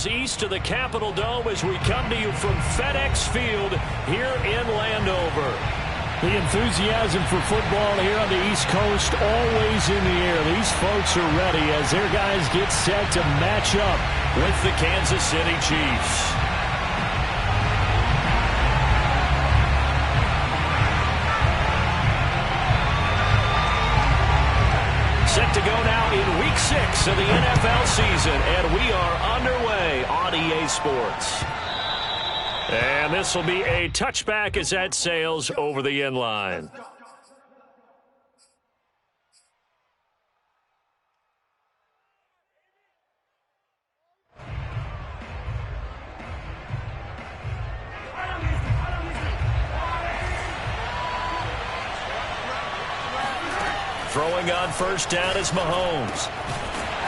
East of the Capitol Dome as we come to you from FedEx Field here in Landover. The enthusiasm for football here on the East Coast always in the air. These folks are ready as their guys get set to match up with the Kansas City Chiefs. Set to go now in Week 6 of the NFL season, and we are underway on EA Sports. And this will be a touchback as that sails over the end line. Throwing on first down is Mahomes.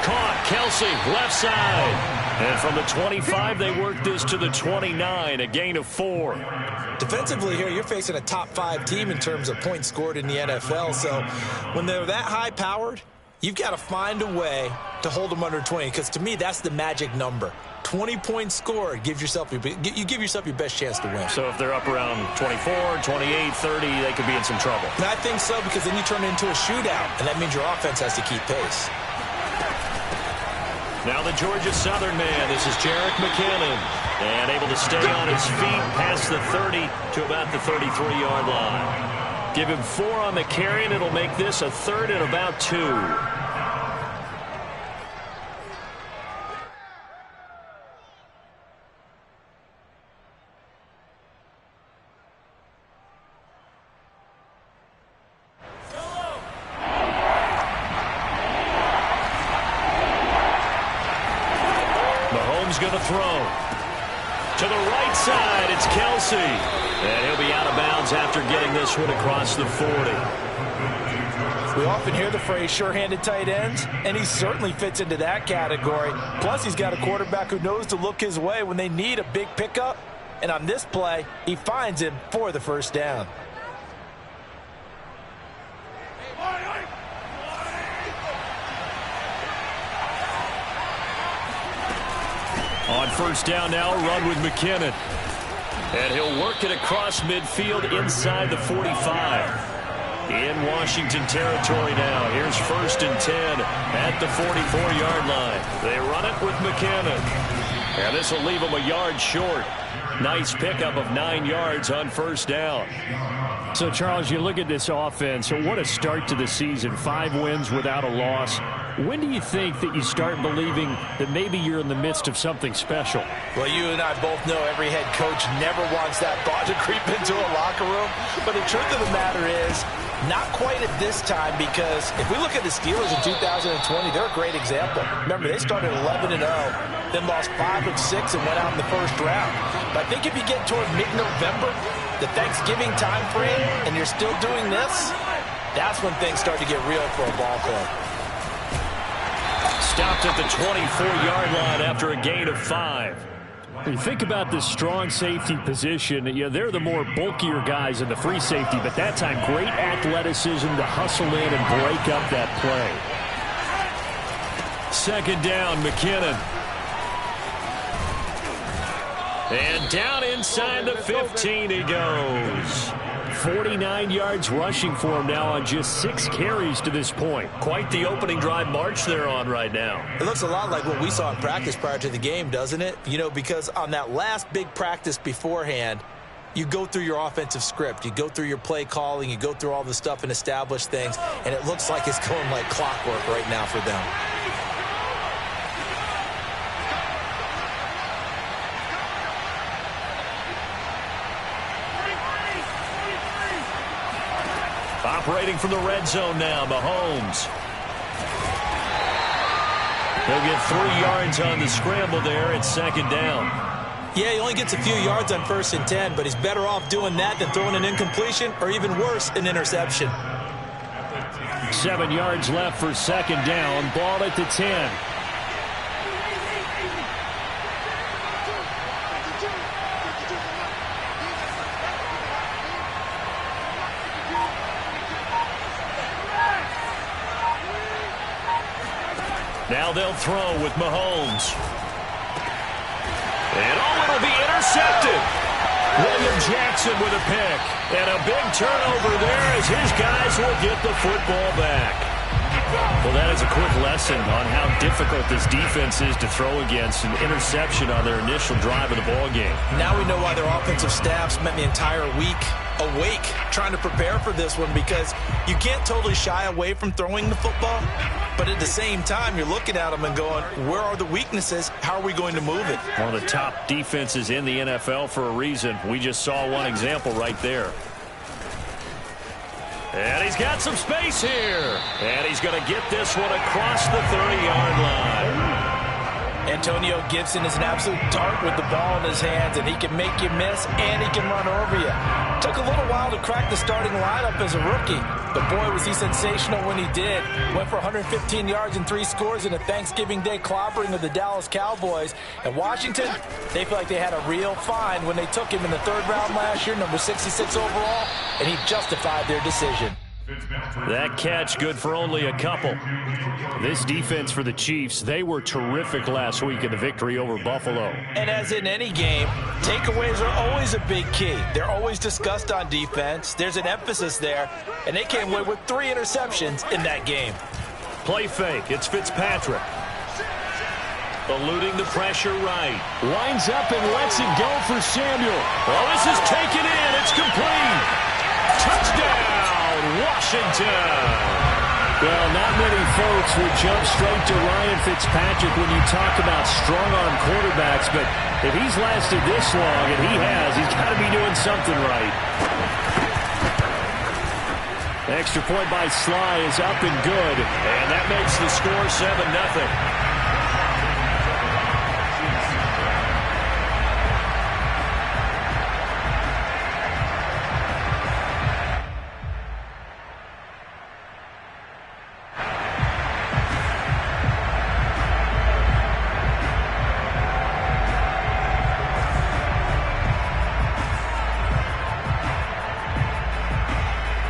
Caught, Kelsey, left side. And from the 25, they work this to the 29, a gain of 4. Defensively here, you're facing a top 5 team in terms of points scored in the NFL. So when they're that high-powered, you've got to find a way to hold them under 20. Because to me, that's the magic number. 20 points scored, you give yourself your best chance to win. So if they're up around 24, 28, 30, they could be in some trouble. And I think so, because then you turn it into a shootout, and that means your offense has to keep pace. Now the Georgia Southern man, this is Jerick McKinnon. And able to stay on his feet past the 30 to about the 33-yard line. Give him 4 on the carry, and it'll make this a 3rd and about 2. Going to throw to the right side. It's Kelsey, and he'll be out of bounds after getting this one across the 40. We often hear the phrase sure-handed tight ends, and he certainly fits into that category. Plus, he's got a quarterback who knows to look his way when they need a big pickup, and on this play, he finds him for the first down. On first down now, run with McKinnon. And he'll work it across midfield inside the 45. In Washington territory now. Here's 1st and 10 at the 44-yard line. They run it with McKinnon. And this will leave him a yard short. Nice pickup of 9 yards on first down. So, Charles, you look at this offense. So what a start to the season. 5 wins without a loss. When do you think that you start believing that maybe you're in the midst of something special? Well, you and I both know every head coach never wants that thought to creep into a locker room. But the truth of the matter is, not quite at this time, because if we look at the Steelers in 2020, they're a great example. Remember, they started 11-0, then lost 5 of 6 and went out in the first round. But I think if you get toward mid-November, the Thanksgiving time frame, and you're still doing this, that's when things start to get real for a ball club. Stopped at the 24-yard line after a gain of 5. When you think about this strong safety position, they're the more bulkier guys in the free safety, but that time great athleticism to hustle in and break up that play. 2nd down, McKinnon. And down inside the 15 he goes. 49 yards rushing for him now on just 6 carries to this point. Quite the opening drive march they're on right now. It looks a lot like what we saw in practice prior to the game, doesn't it? Because on that last big practice beforehand, you go through your offensive script. You go through your play calling. You go through all the stuff and establish things. And it looks like it's going like clockwork right now for them. Operating from the red zone now, Mahomes. He'll get 3 yards on the scramble there at 2nd down. Yeah, he only gets a few yards on 1st and 10, but he's better off doing that than throwing an incompletion or even worse, an interception. 7 yards left for 2nd down. Ball at the 10. Now they'll throw with Mahomes. intercepted. William Jackson with a pick. And a big turnover there as his guys will get the football back. Well, that is a quick lesson on how difficult this defense is to throw against. An interception on their initial drive of the ball game. Now we know why their offensive staff spent the entire week awake trying to prepare for this one, because you can't totally shy away from throwing the football, but at the same time you're looking at them and going, where are the weaknesses? How are we going to move it? One of the top defenses in the NFL for a reason. We just saw one example right there. And he's got some space here. And he's going to get this one across the 30-yard line. Antonio Gibson is an absolute dart with the ball in his hands, and he can make you miss, and he can run over you. Took a little while to crack the starting lineup as a rookie, but boy, was he sensational when he did. Went for 115 yards and 3 scores in a Thanksgiving Day clobbering of the Dallas Cowboys. And Washington, they feel like they had a real find when they took him in the 3rd round last year, number 66 overall, and he justified their decision. That catch good for only a couple. This defense for the Chiefs, they were terrific last week in the victory over Buffalo. And as in any game, takeaways are always a big key. They're always discussed on defense. There's an emphasis there, and they came away with 3 interceptions in that game. Play fake. It's Fitzpatrick. Eluding the pressure right. Lines up and lets it go for Samuel. Oh, this is taken in. It's complete. Touchdown, Washington. Well, not many folks would jump straight to Ryan Fitzpatrick when you talk about strong-arm quarterbacks, but if he's lasted this long, and he has, he's got to be doing something right. The extra point by Sly is up and good. And that makes the score 7-0.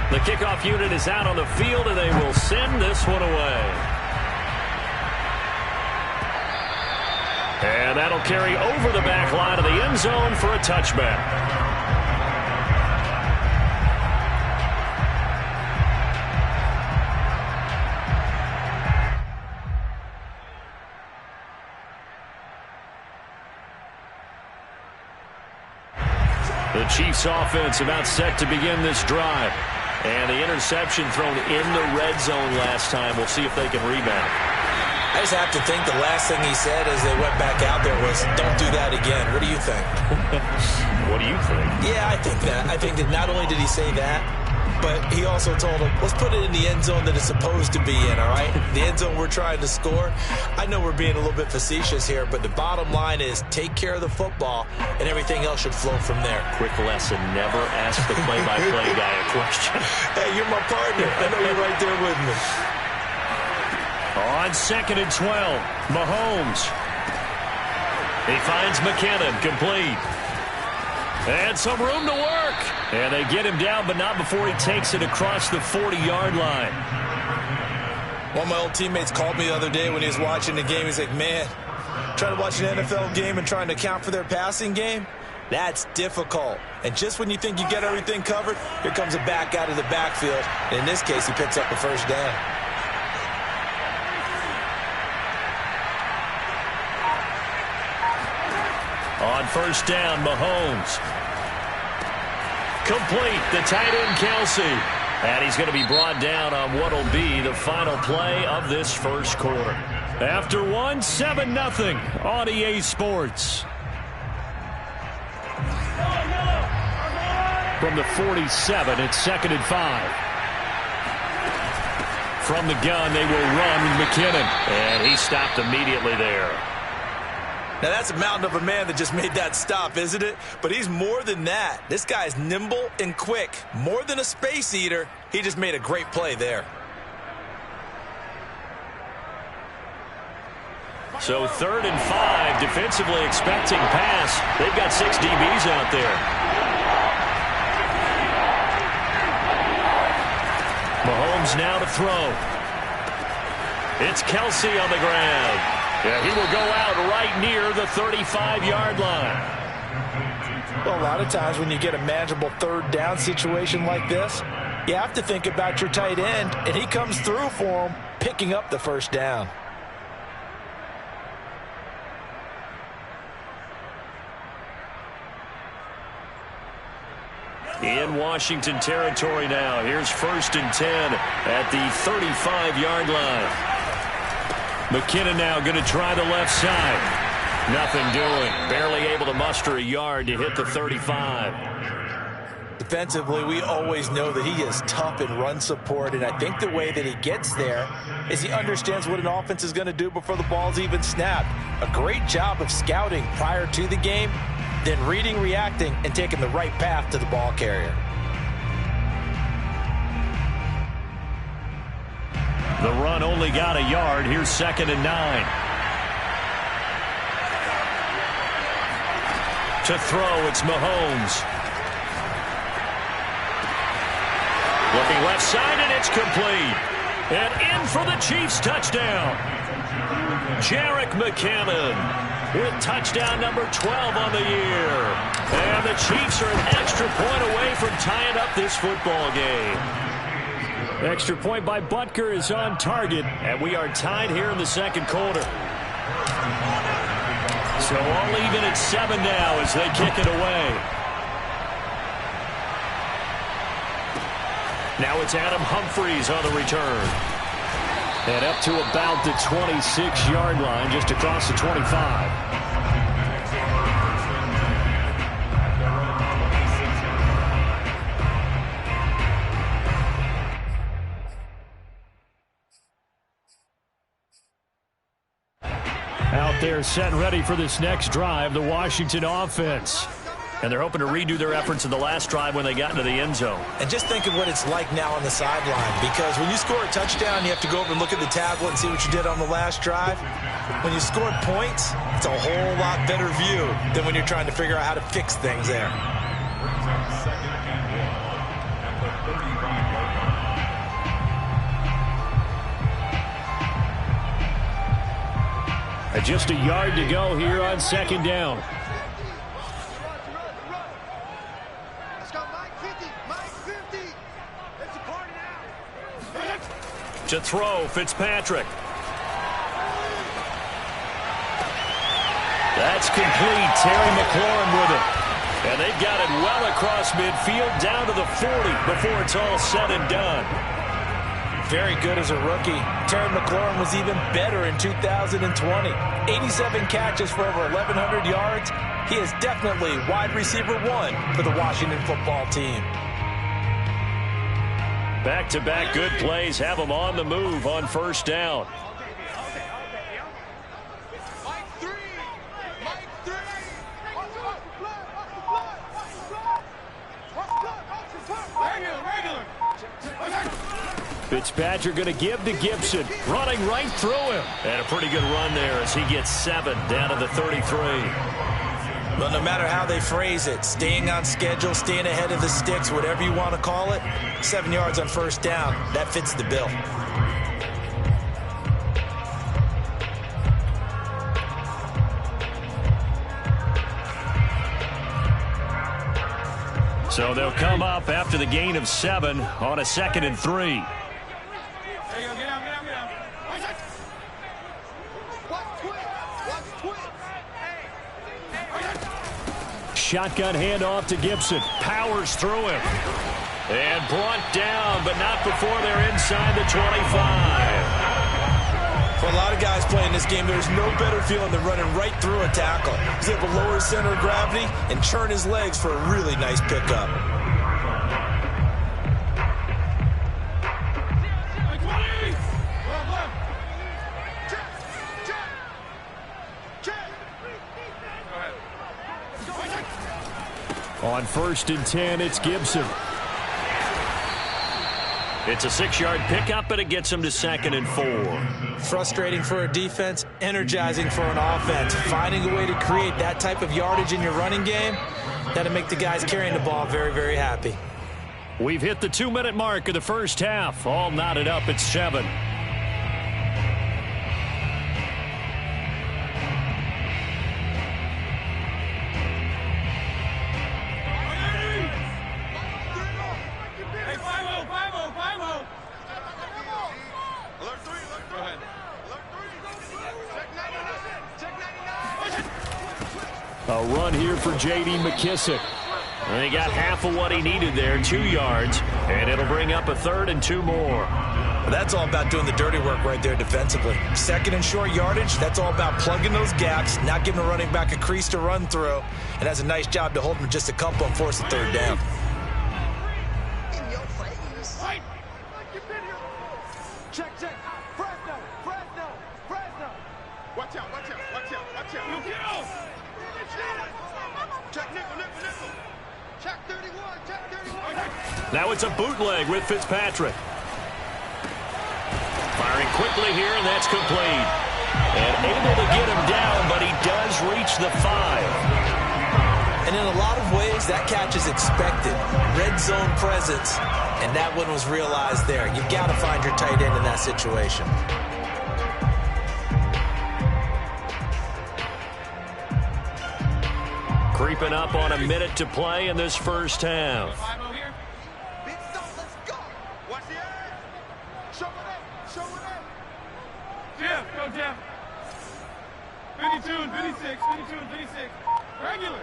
The kickoff unit is out on the field, and they will send this one away. And that'll carry over the back line of the end zone for a touchback. The Chiefs offense about set to begin this drive. And the interception thrown in the red zone last time. We'll see if they can rebound. I just have to think the last thing he said as they went back out there was, don't do that again. What do you think? What do you think? Yeah, I think that. I think that not only did he say that, but he also told him, let's put it in the end zone that it's supposed to be in, all right? The end zone we're trying to score. I know we're being a little bit facetious here, but the bottom line is take care of the football, and everything else should flow from there. Quick lesson, never ask the play-by-play guy a question. Hey, you're my partner. I know you're right there with me. On 2nd and 12, Mahomes. He finds McKinnon, complete. And some room to work. And they get him down, but not before he takes it across the 40-yard line. One of my old teammates called me the other day when he was watching the game. He's like, man, trying to watch an NFL game and trying to account for their passing game, that's difficult. And just when you think you get everything covered, here comes a back out of the backfield. And in this case, he picks up the first down. On 1st down, Mahomes. Complete, the tight end, Kelsey. And he's going to be brought down on what will be the final play of this first quarter. After 7-0 on EA Sports. From the 47, it's 2nd and 5. From the gun, they will run with McKinnon. And he stopped immediately there. Now, that's a mountain of a man that just made that stop, isn't it? But he's more than that. This guy's nimble and quick. More than a space eater, he just made a great play there. So 3rd and 5, defensively expecting pass. They've got 6 DBs out there. Mahomes now to throw. It's Kelsey on the ground. Yeah, he will go out right near the 35-yard line. Well, a lot of times when you get a manageable third down situation like this, you have to think about your tight end, and he comes through for him, picking up the first down. In Washington territory now. Here's 1st and 10 at the 35-yard line. McKinnon now going to try the left side. Nothing doing. Barely able to muster a yard to hit the 35. Defensively, we always know that he is tough in run support, and I think the way that he gets there is he understands what an offense is going to do before the ball's even snapped. A great job of scouting prior to the game, then reading, reacting, and taking the right path to the ball carrier. The run only got a yard. Here's 2nd and 9. To throw, it's Mahomes. Looking left side, and it's complete. And in for the Chiefs touchdown. Jerick McKinnon with touchdown number 12 on the year. And the Chiefs are an extra point away from tying up this football game. Extra point by Butker is on target, and we are tied here in the second quarter. So all even at 7 now as they kick it away. Now it's Adam Humphries on the return. And up to about the 26-yard line, just across the 25. Out there set and ready for this next drive, the Washington offense. And they're hoping to redo their efforts in the last drive when they got into the end zone. And just think of what it's like now on the sideline, because when you score a touchdown, you have to go over and look at the tablet and see what you did on the last drive. When you scored points, it's a whole lot better view than when you're trying to figure out how to fix things there. Just a yard to go here on 2nd down. To throw, Fitzpatrick. That's complete. Terry McLaurin with it. And they've got it well across midfield down to the 40 before it's all said and done. Very good as a rookie. Terry McLaurin was even better in 2020. 87 catches for over 1,100 yards. He is definitely wide receiver 1 for the Washington football team. Back-to-back good plays have them on the move on 1st down. Fitzpatrick going to give to Gibson, running right through him. And a pretty good run there as he gets 7 down to the 33. Well, no matter how they phrase it, staying on schedule, staying ahead of the sticks, whatever you want to call it, 7 yards on 1st down, that fits the bill. So they'll come up after the gain of 7 on a 2nd and 3. Shotgun handoff to Gibson. Powers through him. And brought down, but not before they're inside the 25. For a lot of guys playing this game, there's no better feeling than running right through a tackle. He's able to lower his center of gravity and churn his legs for a really nice pickup. On 1st and 10, it's Gibson. It's a 6-yard pickup, but it gets him to 2nd and 4. Frustrating for a defense, energizing for an offense. Finding a way to create that type of yardage in your running game, that'll make the guys carrying the ball very, very happy. We've hit the 2-minute mark of the first half. All knotted up at 7. A run here for J.D. McKissick. And he got half of what he needed there, 2 yards, and it'll bring up a 3rd and 2 more. Well, that's all about doing the dirty work right there defensively. 2nd and short yardage, that's all about plugging those gaps, not giving the running back a crease to run through, and has a nice job to hold him just a couple and force a 3rd down. Now it's a bootleg with Fitzpatrick. Firing quickly here, and that's complete. And able to get him down, but he does reach the 5. And in a lot of ways, that catch is expected. Red zone presence, and that one was realized there. You've got to find your tight end in that situation. Creeping up on a minute to play in this first half. Jeff, go Jeff. 52 and 56, 52 and 56. Regular.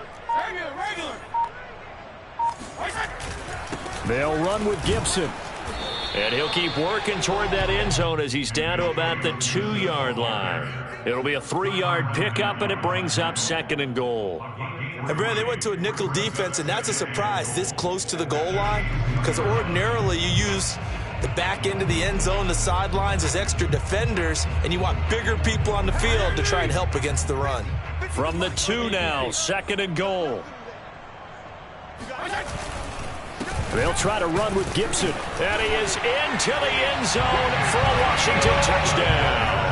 They'll run with Gibson. And he'll keep working toward that end zone as he's down to about the 2-yard line. It'll be a 3-yard pickup, and it brings up 2nd and goal. And Brad, they went to a nickel defense, and that's a surprise this close to the goal line, because ordinarily you use the back end of the end zone, the sidelines as extra defenders, and you want bigger people on the field to try and help against the run. From the 2 now, 2nd and goal. They'll try to run with Gibson. And he is into the end zone for a Washington touchdown.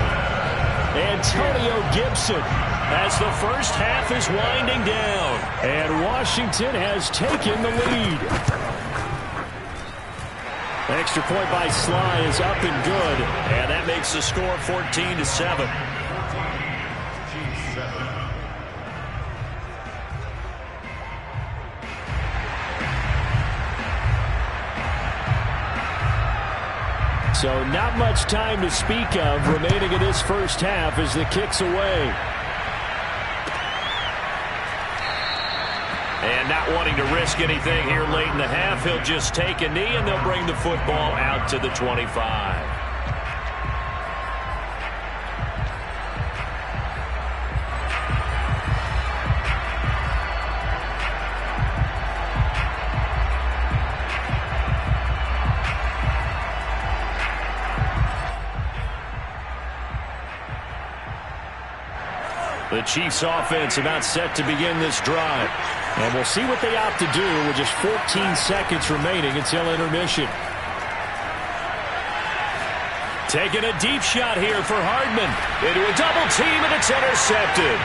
Antonio Gibson as the first half is winding down. And Washington has taken the lead. Extra point by Sly is up and good. And that makes the score 14-7. So not much time to speak of remaining in this first half as the kick's away. And not wanting to risk anything here late in the half, he'll just take a knee and they'll bring the football out to the 25. The Chiefs offense about set to begin this drive. And we'll see what they opt to do with just 14 seconds remaining until intermission. Taking a deep shot here for Hardman. Into a double team, and it's intercepted.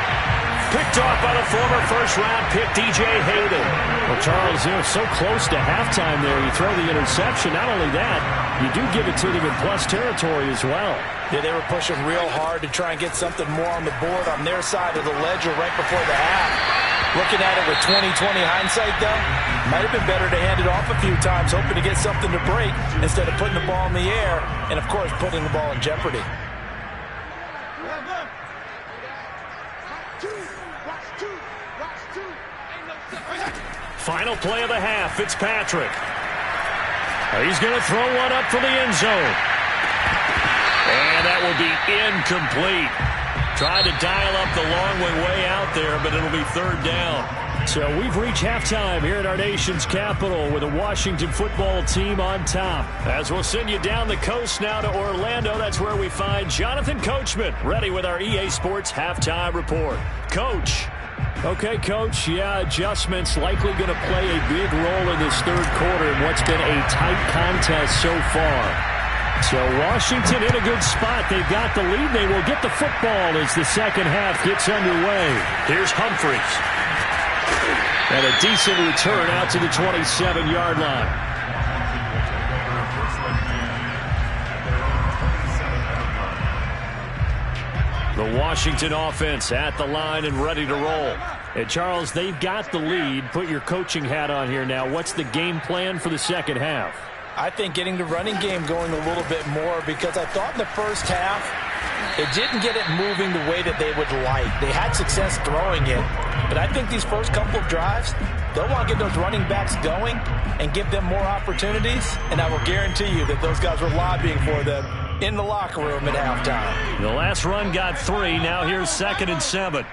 Picked off by the former first-round pick, DJ Hayden. Well, Charles, so close to halftime there. You throw the interception. Not only that, you do give it to them in plus territory as well. Yeah, they were pushing real hard to try and get something more on the board on their side of the ledger right before the half. Looking at it with 20/20 hindsight, though, might have been better to hand it off a few times, hoping to get something to break instead of putting the ball in the air and, of course, putting the ball in jeopardy. Final play of the half, Fitzpatrick. He's going to throw one up for the end zone. And that will be incomplete. Tried to dial up the long way out there, but it'll be 3rd down. So we've reached halftime here at our nation's capital with the Washington football team on top. As we'll send you down the coast now to Orlando, that's where we find Jonathan Coachman ready with our EA Sports halftime report. Coach. Okay, Coach, adjustments likely going to play a big role in this 3rd quarter in what's been a tight contest so far. So Washington in a good spot. They've got the lead. They will get the football as the second half gets underway. Here's Humphries. And a decent return out to the 27-yard line. The Washington offense at the line and ready to roll. And Charles, they've got the lead. Put your coaching hat on here now. What's the game plan for the second half? I think getting the running game going a little bit more, because I thought in the first half It didn't get it moving the way that they would like. They had success throwing it, but I think these first couple of drives, they'll want to get those running backs going and give them more opportunities, and I will guarantee you that those guys were lobbying for them in the locker room at halftime. The last run got 3. Now here's 2nd and 7.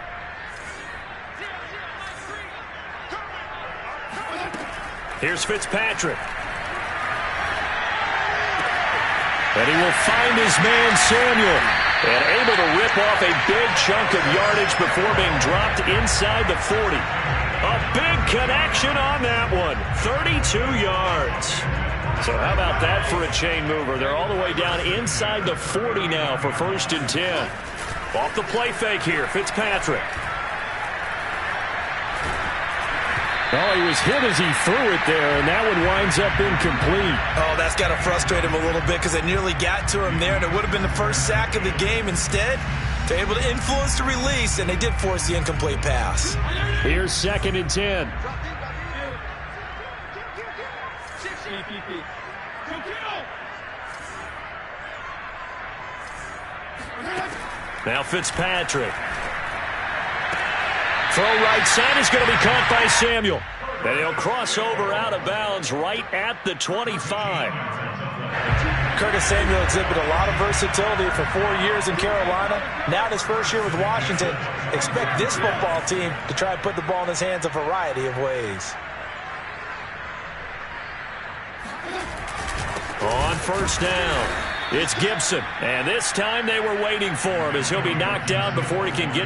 Here's Fitzpatrick. And he will find his man, Samuel. And able to rip off a big chunk of yardage before being dropped inside the 40. A big connection on that one. 32 yards. So how about that for a chain mover? They're all the way down inside the 40 now for 1st and 10. Off the play fake here, Fitzpatrick. Well, he was hit as he threw it there, and that one winds up incomplete. Oh, that's got to frustrate him a little bit because they nearly got to him there, and it would have been the first sack of the game. Instead, they're able to influence the release, and they did force the incomplete pass. Here's 2nd and 10. Now Fitzpatrick. Throw right side is going to be caught by Samuel. And he'll cross over out of bounds right at the 25. Curtis Samuel exhibited a lot of versatility for 4 years in Carolina. Now in his first year with Washington, expect this football team to try and put the ball in his hands a variety of ways. On 1st down, it's Gibson. And this time they were waiting for him as he'll be knocked down before he can get